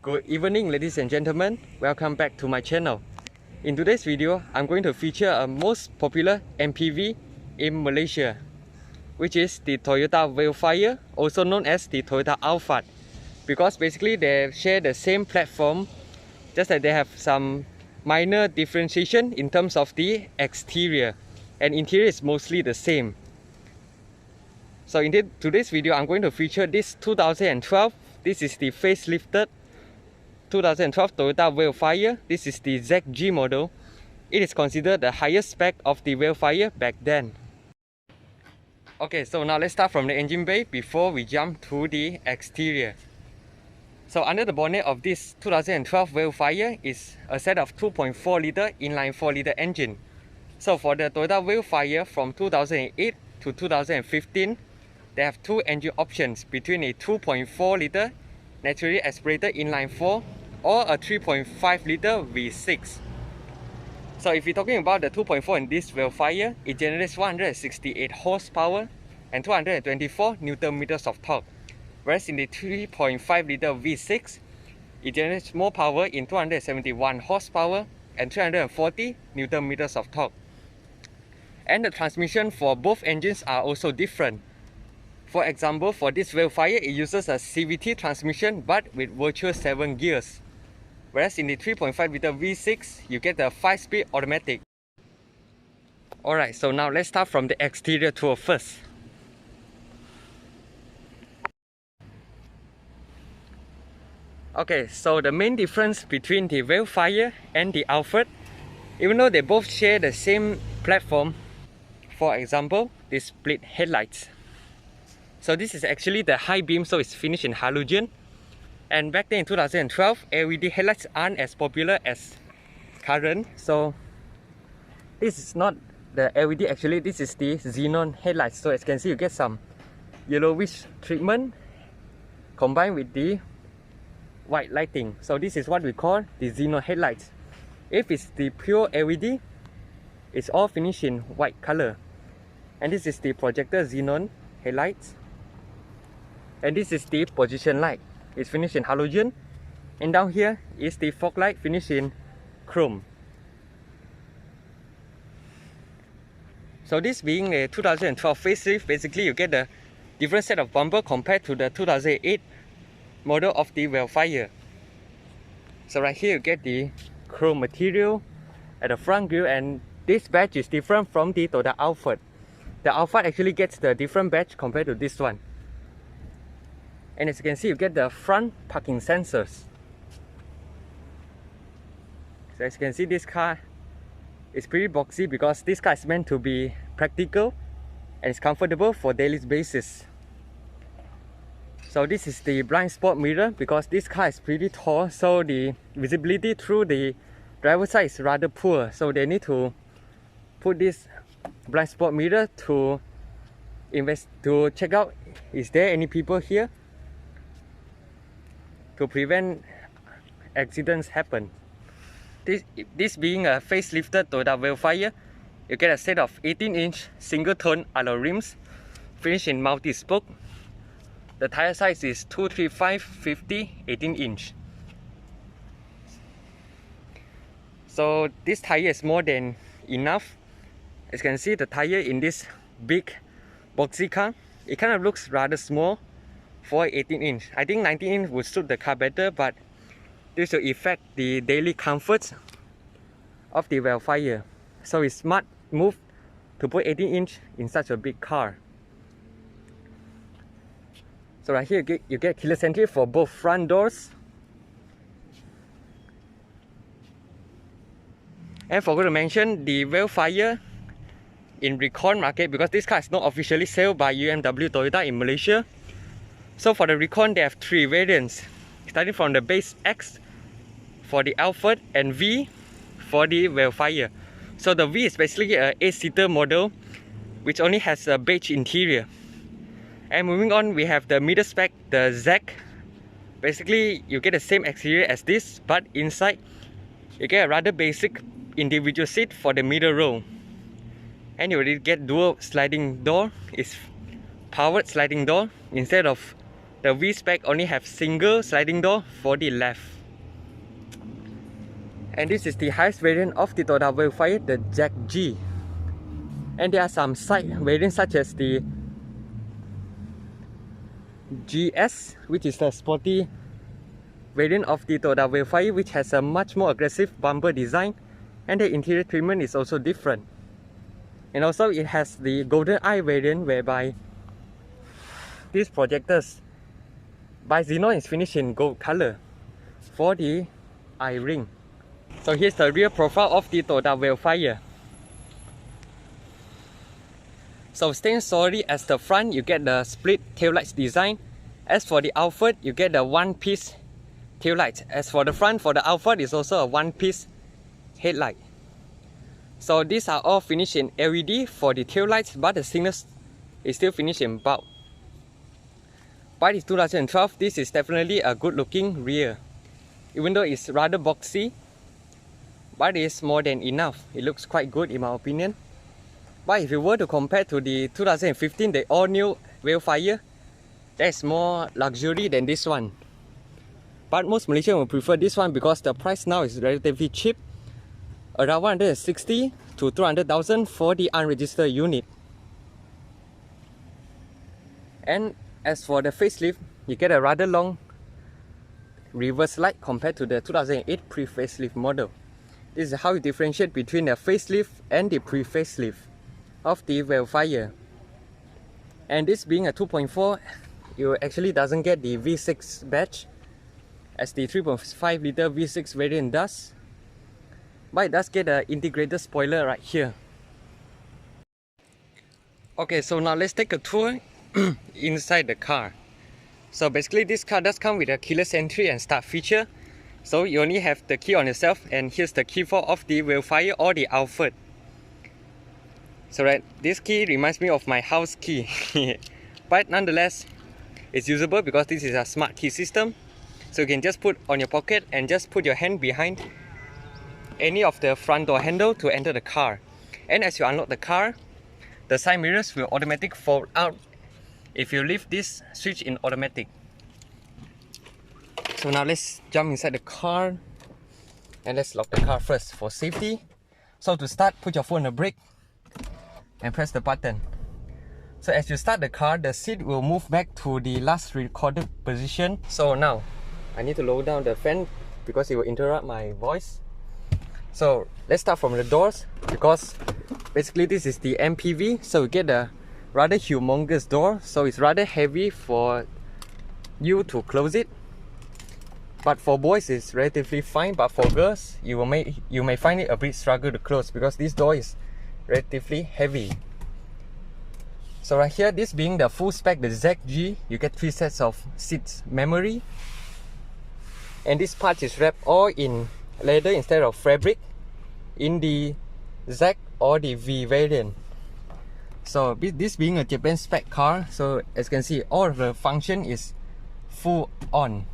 Good evening, ladies and gentlemen. Welcome back to my channel. In today's video, I'm going to feature a most popular MPV in Malaysia, which is the Toyota Vellfire, also known as the Toyota Alphard, because basically they share the same platform, just that they have some minor differentiation in terms of the exterior, and interior is mostly the same. So in today's video, I'm going to feature this 2012. This is the facelifted 2012 Toyota Vellfire. This is the ZG model. It is considered the highest spec of the Vellfire back then. Okay, so now let's start from the engine bay before we jump to the exterior. So under the bonnet of this 2012 Vellfire is a set of 2.4 liter inline 4 liter engine. So for the Toyota Vellfire from 2008 to 2015, they have two engine options between a 2.4 liter naturally aspirated inline 4 or a 3.5 liter V6. So if you're talking about the 2.4 in this Vellfire, it generates 168 horsepower and 224 Newton meters of torque. Whereas in the 3.5 liter V6, it generates more power in 271 horsepower and 340 Newton meters of torque. And the transmission for both engines are also different. For example, for this Vellfire, it uses a CVT transmission but with virtual 7 gears. Whereas in the 3.5 liter V6, you get the 5-speed automatic. Alright, so now let's start from the exterior tour first. Okay, so the main difference between the Vellfire and the Alphard, even though they both share the same platform, for example, the split headlights. So this is actually the high beam, so it's finished in halogen. And back then in 2012, LED headlights aren't as popular as current. So this is not the LED, actually this is the xenon headlights. So as you can see, you get some yellowish treatment combined with the white lighting. So this is what we call the xenon headlights. If it's the pure LED, it's all finished in white color. And this is the projector xenon headlights. And this is the position light. It's finished in halogen. And down here is the fog light finished in chrome. So this being a 2012 facelift, basically you get a different set of bumper compared to the 2008 model of the Vellfire. So right here you get the chrome material at the front grille, and this badge is different from the Toyota Alphard. The Alphard actually gets the different badge compared to this one. And as you can see, you get the front parking sensors. So as you can see, this car is pretty boxy because this car is meant to be practical and it's comfortable for daily basis. So this is the blind spot mirror because this car is pretty tall, so the visibility through the driver's side is rather poor. So they need to put this blind spot mirror to check out is there any people here, to prevent accidents happen. This being a facelifted Toyota Vellfire, you get a set of 18-inch single-tone alloy rims finished in multi-spoke. The tire size is 235/50 18-inch. So this tire is more than enough. As you can see, the tire in this big boxy car, it kind of looks rather small for 18-inch. I think 19-inch would suit the car better, but this will affect the daily comfort of the Vellfire. So it's smart move to put 18-inch in such a big car. So right here you get keyless entry for both front doors. And forgot to mention the Vellfire in recon market, because this car is not officially sold by UMW Toyota in Malaysia. So for the recon, they have three variants, starting from the base X for the Alphard and V for the Vellfire. So the V is basically a 8-seater model which only has a beige interior. And moving on, we have the middle spec, the Z. Basically you get the same exterior as this, but inside you get a rather basic individual seat for the middle row. And you already get dual sliding door. It's powered sliding door instead of the V-Spec only have single sliding door for the left. And this is the highest variant of the Toyota Vellfire, the Jack G. And there are some side variants such as the GS, which is the sporty variant of the Toyota Vellfire, which has a much more aggressive bumper design, and the interior treatment is also different. And also it has the golden eye variant, whereby these projectors by Xenon is finished in gold color for the eye ring. So here's the rear profile of the Toyota Vellfire. So same story as the front, you get the split taillights design. As for the outfit, you get the one-piece taillight. As for the front, for the outfit is also a one-piece headlight. So these are all finished in LED for the taillights, but the signals is still finished in bulb. By the 2012, this is definitely a good looking rear. Even though it's rather boxy, but it's more than enough. It looks quite good in my opinion. But if you were to compare to the 2015, the all-new Vellfire, that's more luxury than this one. But most Malaysians will prefer this one because the price now is relatively cheap, around 160 to 200,000 for the unregistered unit. And as for the facelift, you get a rather long reverse light compared to the 2008 pre-facelift model. This is how you differentiate between the facelift and the pre-facelift of the Vellfire. And this being a 2.4, it actually doesn't get the V6 badge as the 3.5 liter V6 variant does, but it does get an integrated spoiler right here. Okay, so now let's take a tour inside the car. So basically this car does come with a keyless entry and start feature. So you only have the key on yourself, and here's the key fob of the Vellfire or the outfit. So right, this key reminds me of my house key. But nonetheless, it's usable because this is a smart key system. So you can just put on your pocket and just put your hand behind any of the front door handle to enter the car. And as you unlock the car, the side mirrors will automatically fold out if you leave this switch in automatic. So now let's jump inside the car and let's lock the car first for safety. So to start, put your foot on the brake and press the button. So as you start the car, the seat will move back to the last recorded position. So now I need to lower down the fan because it will interrupt my voice. So let's start from the doors, because basically this is the MPV, so you get a rather humongous door, so it's rather heavy for you to close it. But for boys it's relatively fine, but for girls you may find it a bit struggle to close because this door is relatively heavy. So right here, this being the full spec, the ZG, you get 3 sets of seats memory, and this part is wrapped all in leather instead of fabric in the Z or the V variant. So this being a Japan spec car, so as you can see, all of the function is full on.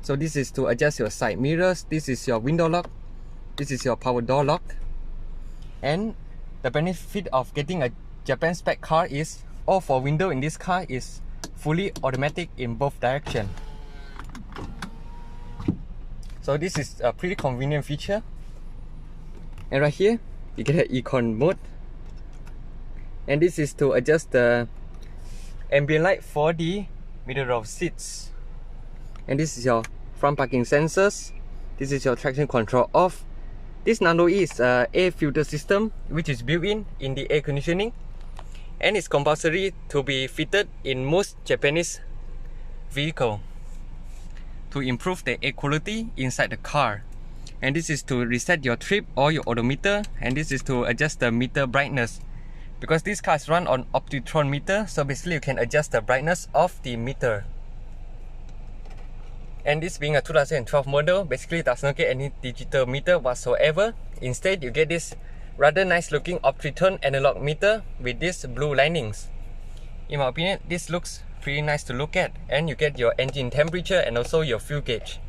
So this is to adjust your side mirrors, this is your window lock, this is your power door lock. And the benefit of getting a Japan spec car is all 4 window in this car is fully automatic in both directions. So this is a pretty convenient feature. And right here you get an econ mode, and this is to adjust the ambient light for the middle row seats. And this is your front parking sensors, this is your traction control off. This Nano E is a air filter system which is built in the air conditioning, and it's compulsory to be fitted in most Japanese vehicle to improve the air quality inside the car. And this is to reset your trip or your odometer, and this is to adjust the meter brightness, because these cars run on Optitron meter, so basically you can adjust the brightness of the meter. And this being a 2012 model, basically does not get any digital meter whatsoever. Instead, you get this rather nice looking Optitron analog meter with these blue linings. In my opinion, this looks pretty nice to look at, and you get your engine temperature and also your fuel gauge.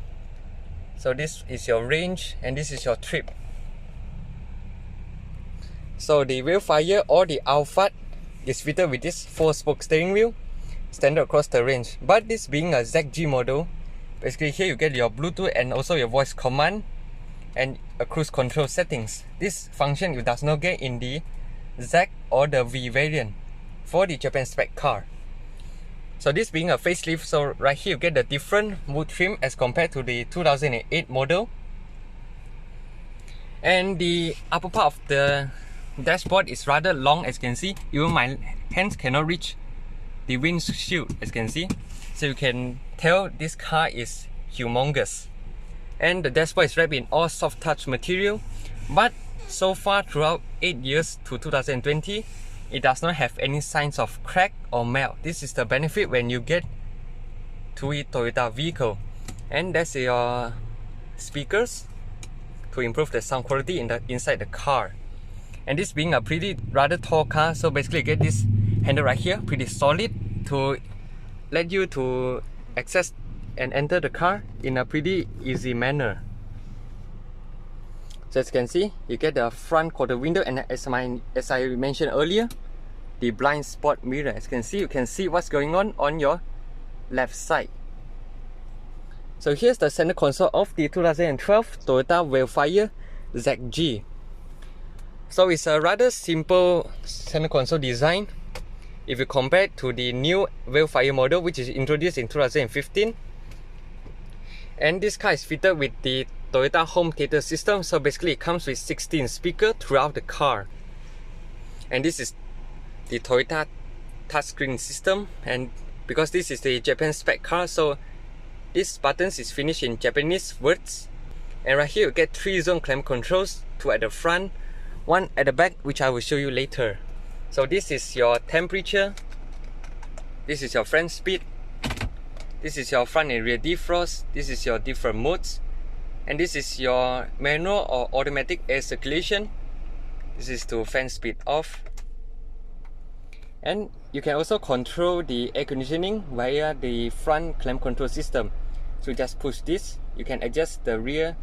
So this is your range and this is your trip. So the Vellfire or the Alphard is fitted with this 4-spoke steering wheel. standard across the range. But this being a ZG model, basically here you get your Bluetooth and also your voice command and a cruise control settings. This function you does not get in the Z or the V variant for the Japan spec car. So this being a facelift, so right here you get the different wood trim as compared to the 2008 model. And the upper part of the dashboard is rather long, as you can see. Even my hands cannot reach the windshield, as you can see. So you can tell this car is humongous. And the dashboard is wrapped in all soft touch material. But so far throughout 8 years to 2020, it does not have any signs of crack or melt. This is the benefit when you get to a Toyota vehicle. And that's your speakers to improve the sound quality inside the car. And this being a rather tall car, so basically you get this handle right here, pretty solid to let you to access and enter the car in a pretty easy manner. So as you can see, you get the front quarter window, and as I mentioned earlier, the blind spot mirror. As you can see what's going on your left side. So here's the center console of the 2012 Toyota Vellfire ZG. So it's a rather simple center console design if you compare it to the new Vellfire model, which is introduced in 2015. And this car is fitted with the Toyota home theater system, so basically it comes with 16 speakers throughout the car. And this is the Toyota touchscreen system, and because this is the Japan spec car, so this buttons is finished in Japanese words. And right here you get 3 zone climate controls, 2 at the front, 1 at the back, which I will show you later. So this is your temperature, this is your fan speed, this is your front and rear defrost, this is your different modes, and this is your manual or automatic air circulation. This is to fan speed off. And you can also control the air conditioning via the front climate control system. So just push this, you can adjust the rear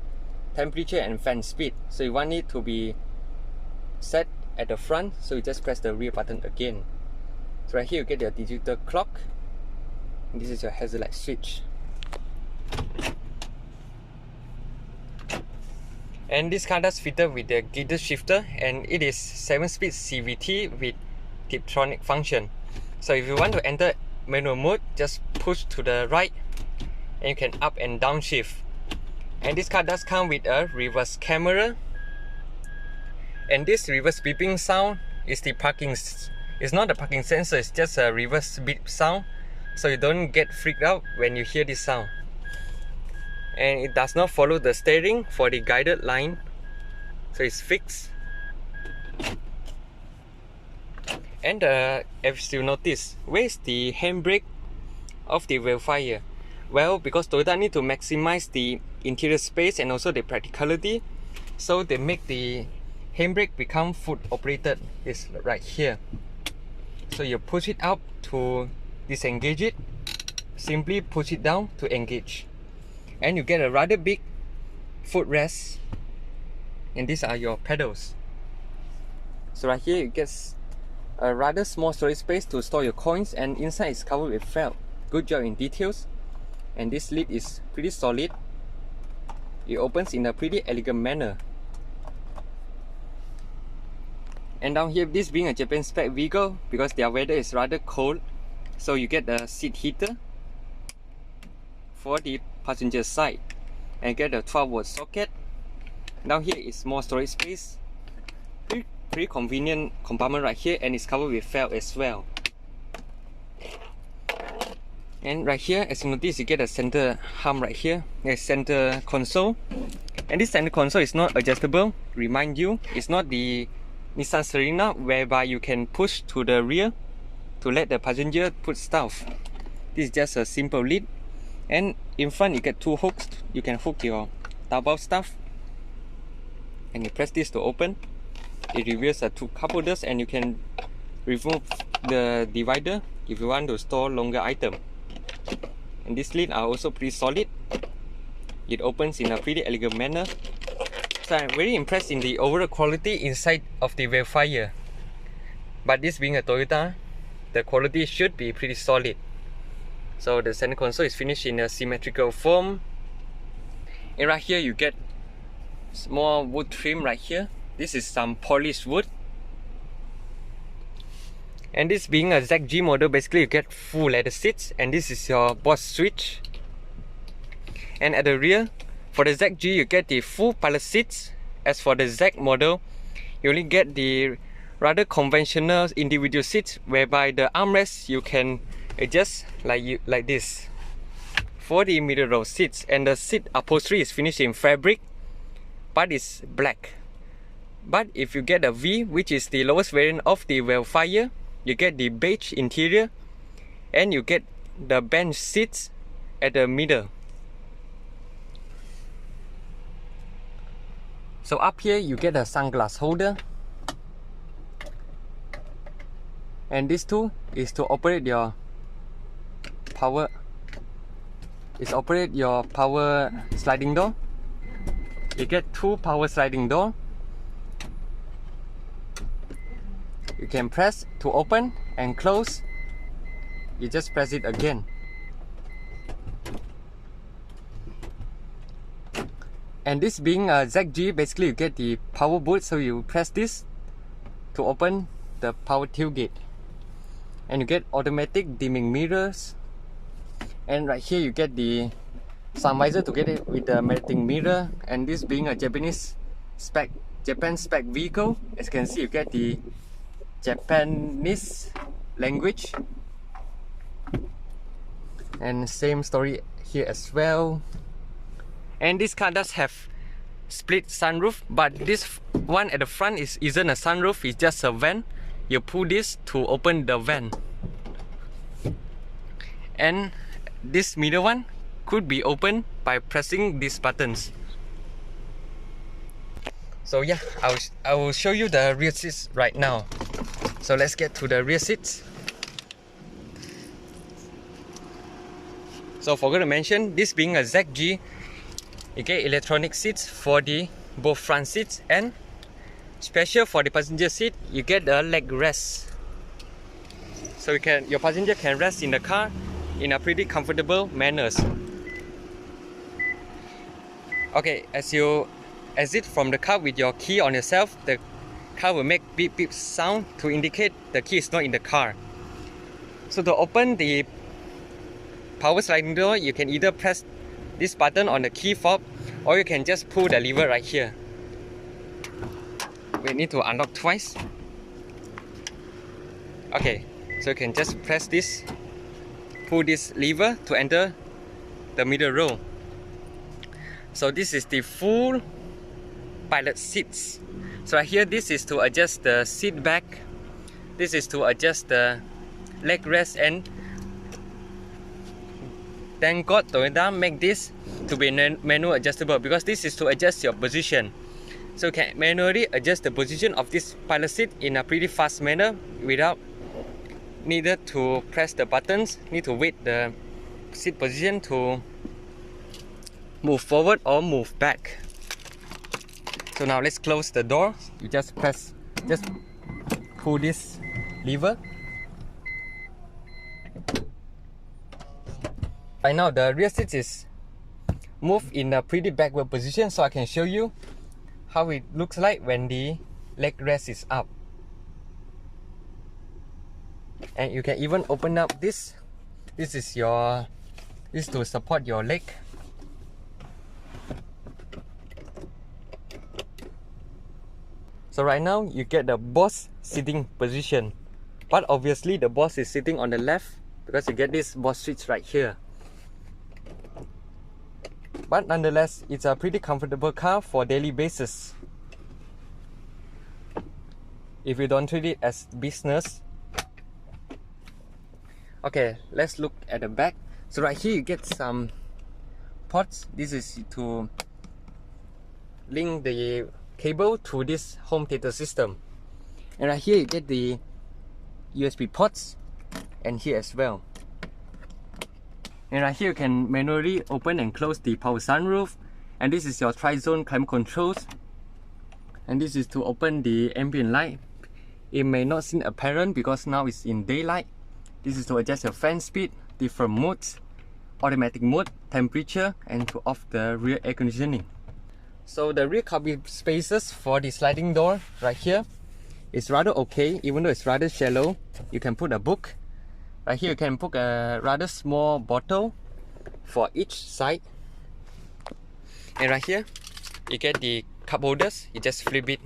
temperature and fan speed. So you want it to be set at the front, so you just press the rear button again. So right here you get your digital clock, and this is your hazard light switch. And this car does fitted with the gear shifter, and it is 7-speed CVT with Tiptronic function. So if you want to enter manual mode, just push to the right and you can up and down shift. And this car does come with a reverse camera, and this reverse beeping sound is the parking, it's not the parking sensor, it's just a reverse beep sound, so you don't get freaked out when you hear this sound. And it does not follow the steering for the guided line, so it's fixed. And if you notice, where's the handbrake of the Vellfire? Well, because Toyota need to maximize the interior space and also the practicality, so they make the handbrake become foot operated. It's right here. So you push it up to disengage it, simply push it down to engage, and you get a rather big footrest, and these are your pedals. So right here you get a rather small storage space to store your coins, and inside is covered with felt. Good job in details. And this lid is pretty solid. It opens in a pretty elegant manner. And down here, this being a Japan spec vehicle, because their weather is rather cold, so you get a seat heater for the passenger side, and get a 12-volt socket. Down here is more storage space. Pretty convenient compartment right here, and it's covered with felt as well. And right here, as you notice, you get a center hump right here, a center console. And this center console is not adjustable. Remind you, it's not the Nissan Serena whereby you can push to the rear to let the passenger put stuff. This is just a simple lid. And in front you get 2 hooks. You can hook your Taobao stuff, and you press this to open. It reveals 2 cup holders, and you can remove the divider if you want to store longer items. And this lid are also pretty solid. It opens in a pretty elegant manner. So I'm very impressed in the overall quality inside of the Vellfire. But this being a Toyota, the quality should be pretty solid. So the center console is finished in a symmetrical foam. And right here you get more wood trim right here. This is some polished wood. And this being a ZG model, basically you get full leather seats, and this is your Boss switch. And at the rear, for the ZG you get the full pilot seats. As for the Z model, you only get the rather conventional individual seats, whereby the armrest you can adjust like this for the middle row seats. And the seat upholstery is finished in fabric, but it's black. But if you get a V, which is the lowest variant of the Vellfire, you get the beige interior, and you get the bench seats at the middle. So up here you get a sunglass holder, and this tool is to operate your power. Operate your power sliding door. You get 2 power sliding door. You can press to open and close. You just press it again. And this being a ZG, basically you get the power boot, so you press this to open the power tailgate. And you get automatic dimming mirrors. And right here you get the sun visor to get it with the melting mirror. And this being a Japan spec vehicle, as you can see, you get the Japanese language, and same story here as well. And this car does have split sunroof, but this one at the front isn't a sunroof, it's just a vent. You pull this to open the vent, and this middle one could be opened by pressing these buttons. So yeah, I will show you the rear seats right now. So let's get to the rear seats. So forgot to mention, this being a ZG, you get electronic seats for the both front seats, and special for the passenger seat, you get a leg rest. So your passenger can rest in the car in a pretty comfortable manners. Okay, as you exit from the car with your key on yourself, the car will make beep beep sound to indicate the key is not in the car. So to open the power sliding door, you can either press this button on the key fob, or you can just pull the lever right here. We need to unlock twice. Okay, so you can just press this, pull this lever to enter the middle row. So this is the full pilot seats. So right here, this is to adjust the seat back, this is to adjust the leg rest, and thank God Toyota make this to be manual adjustable, because this is to adjust your position. So you can manually adjust the position of this pilot seat in a pretty fast manner without needed to press the buttons, need to wait the seat position to move forward or move back. So now let's close the door. You just pull this lever. Right now the rear seat is moved in a pretty backward position, so I can show you how it looks like when the leg rest is up. And you can even open up this. This is to support your leg. So right now you get the boss sitting position, but obviously the boss is sitting on the left because you get this boss switch right here. But nonetheless, it's a pretty comfortable car for daily basis. If you don't treat it as business. Okay, let's look at the back. So right here you get some ports. This is to link the cable to this home theater system. And right here you get the USB ports, and here as well. And right here you can manually open and close the power sunroof. And this is your tri-zone climate controls. And this is to open the ambient light. It may not seem apparent because now it's in daylight. This is to adjust your fan speed, different modes: automatic mode, temperature, and to off the rear air conditioning. So the rear cubby spaces for the sliding door right here is rather okay, even though it's rather shallow. You can put a book. Right here you can put a rather small bottle for each side. And right here you get the cup holders. You just flip it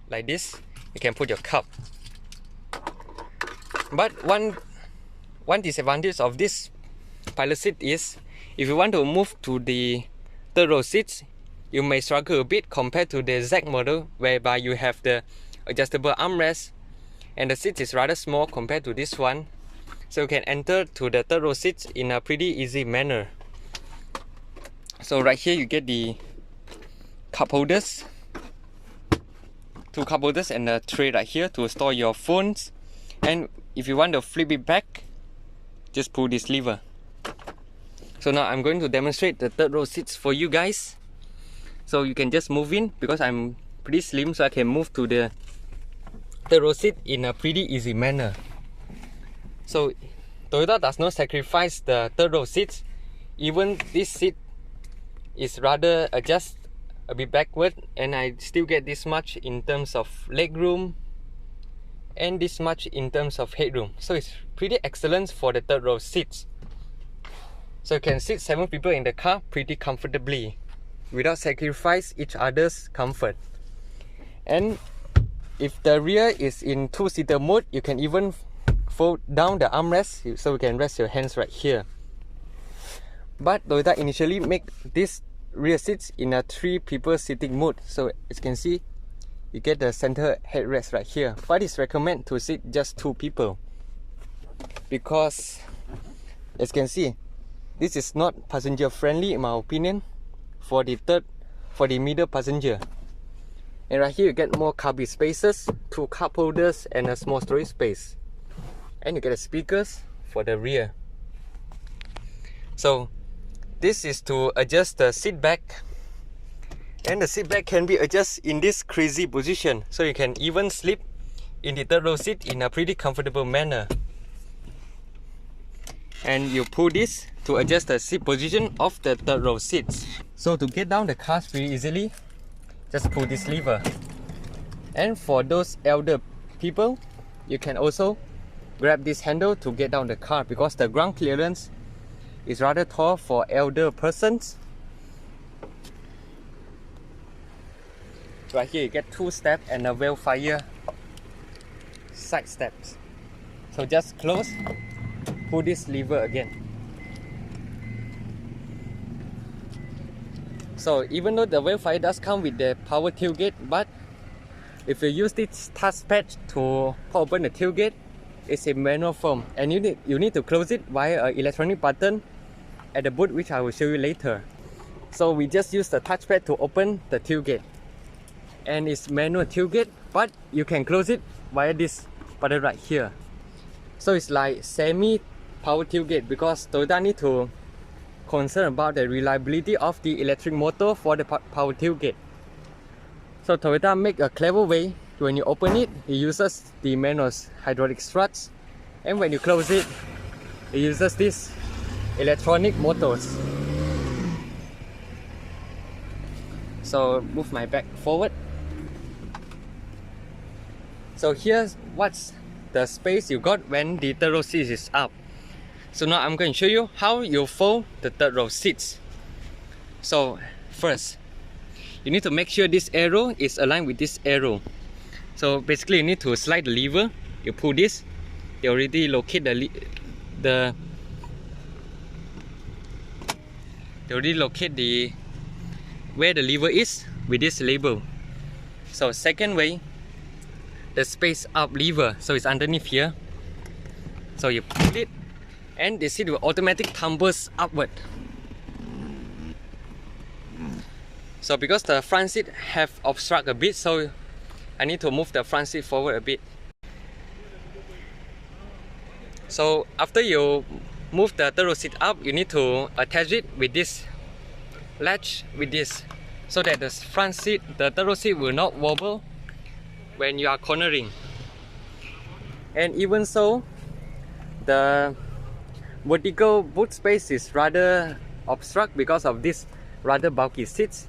like this. You can put your cup. But one disadvantage of this pilot seat is, if you want to move to the third row seats, you may struggle a bit compared to the Z model, whereby you have the adjustable armrest and the seat is rather small compared to this one. So you can enter to the third row seats in a pretty easy manner. So right here you get the cup holders, 2 cup holders and a tray right here to store your phones. And if you want to flip it back, just pull this lever. So now I'm going to demonstrate the third row seats for you guys. So you can just move in, because I'm pretty slim, so I can move to the third row seat in a pretty easy manner. So Toyota does not sacrifice the third row seats. Even this seat is rather adjust a bit backward, and I still get this much in terms of leg room and this much in terms of headroom. So it's pretty excellent for the third row seats. So you can sit 7 people in the car pretty comfortably without sacrifice each other's comfort. And if the rear is in 2-seater mode, you can even fold down the armrest, so you can rest your hands right here. But Toyota initially make this rear seats in a 3 people sitting mode. So as you can see, you get the center headrest right here. But it's recommended to sit just 2 people, because as you can see, this is not passenger friendly in my opinion for the middle passenger. And right here you get more cubby spaces, 2 cup holders and a small storage space. And you get the speakers for the rear. So this is to adjust the seat back, and the seat back can be adjusted in this crazy position, so you can even sleep in the third row seat in a pretty comfortable manner. And you pull this to adjust the seat position of the third row seats. So to get down the cars pretty easily, just pull this lever. And for those elder people, you can also grab this handle to get down the car, because the ground clearance is rather tall for elder persons. Right here you get 2 steps and a Vellfire side steps. So just close, pull this lever again. So even though the Vellfire does come with the power tailgate, but if you use this touchpad to open the tailgate, it's a manual form, and you need to close it via an electronic button at the boot, which I will show you later. So we just use the touchpad to open the tailgate, and it's manual tailgate, but you can close it via this button right here. So it's like semi power tailgate, because Toyota need to concern about the reliability of the electric motor for the power tailgate. So Toyota make a clever way. When you open it, it uses the manual hydraulic struts, and when you close it, it uses this electronic motors. So move my back forward. So here's what's the space you got when the third row seat is up. So now I'm going to show you how you fold the third row seats. So first, you need to make sure this arrow is aligned with this arrow. So basically you need to slide the lever, you pull this, they already locate where the lever is with this label. So second way, the space up lever, so it's underneath here. So you pull it, and the seat will automatically tumbles upward. So because the front seat have obstruct a bit, so I need to move the front seat forward a bit. So after you move the third row seat up, you need to attach it with this latch, with this, so that the front seat, the third row seat, will not wobble when you are cornering. And even so, the vertical boot space is rather obstruct because of this rather bulky seats.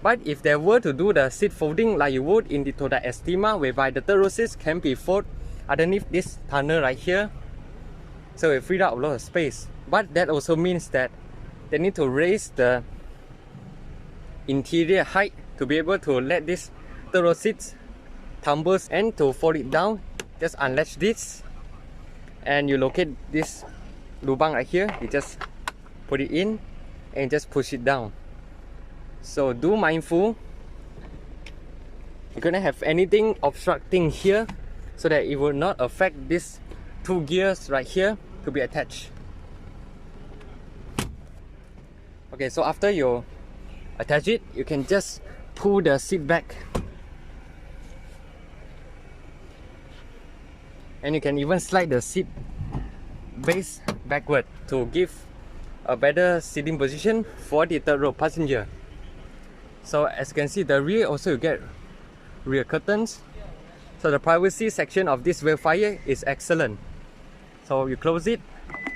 But if they were to do the seat folding like you would in the Toyota Estima, whereby the third row seats can be folded underneath this tunnel right here, so it freed up a lot of space. But that also means that they need to raise the interior height to be able to let this third row seats tumbles, and to fold it down, just unlatch this and you locate this lubang right here. You just put it in and just push it down. So do mindful, you're gonna have anything obstructing here so that it will not affect these two gears right here to be attached. Okay, so after you attach it, you can just pull the seat back, and you can even slide the seat base backward to give a better sitting position for the third row passenger. So as you can see, the rear also you get rear curtains, so the privacy section of this Vellfire is excellent. So you close it,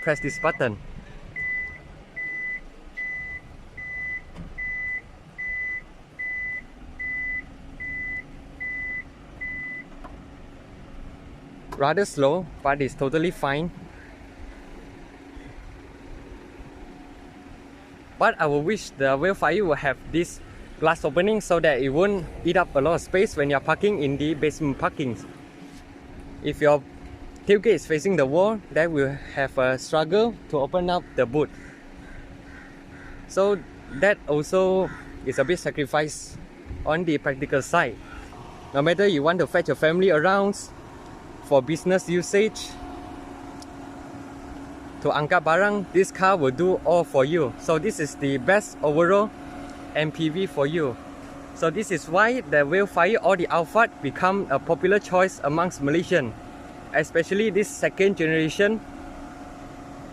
press this button. Rather slow, but it's totally fine. But I would wish the Vellfire will have this glass opening so that it won't eat up a lot of space when you're parking in the basement parkings. If your tailgate is facing the wall, that will have a struggle to open up the boot. So that also is a bit sacrifice on the practical side. No matter you want to fetch your family around for business usage, to angkat barang, this car will do all for you. So this is the best overall MPV for you. So this is why the Vellfire or the Alphard become a popular choice amongst Malaysian, especially this second generation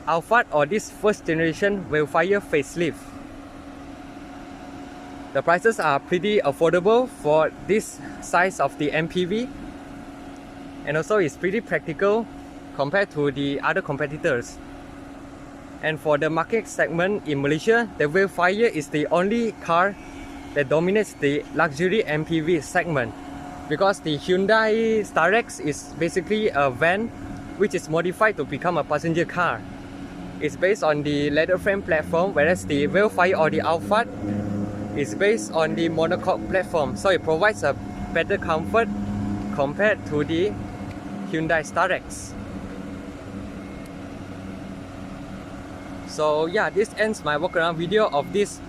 Alphard or this first generation Vellfire facelift. The prices are pretty affordable for this size of the MPV, and also it's pretty practical compared to the other competitors. And for the market segment in Malaysia, the Vellfire is the only car that dominates the luxury MPV segment, because the Hyundai Starex is basically a van which is modified to become a passenger car. It's based on the leather frame platform, whereas the Vellfire or the Alphard is based on the monocoque platform, so it provides a better comfort compared to the Hyundai Starex. So yeah, this ends my walk around video of this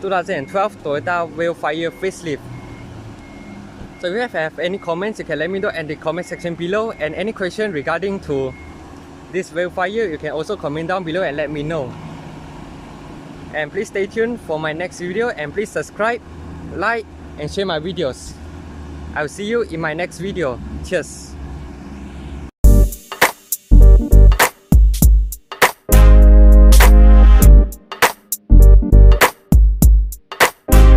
2012 Toyota Vellfire facelift. So if you have any comments, you can let me know in the comment section below, and any question regarding to this Vellfire, you can also comment down below and let me know. And please stay tuned for my next video, and please subscribe, like and share my videos. I'll see you in my next video. Cheers.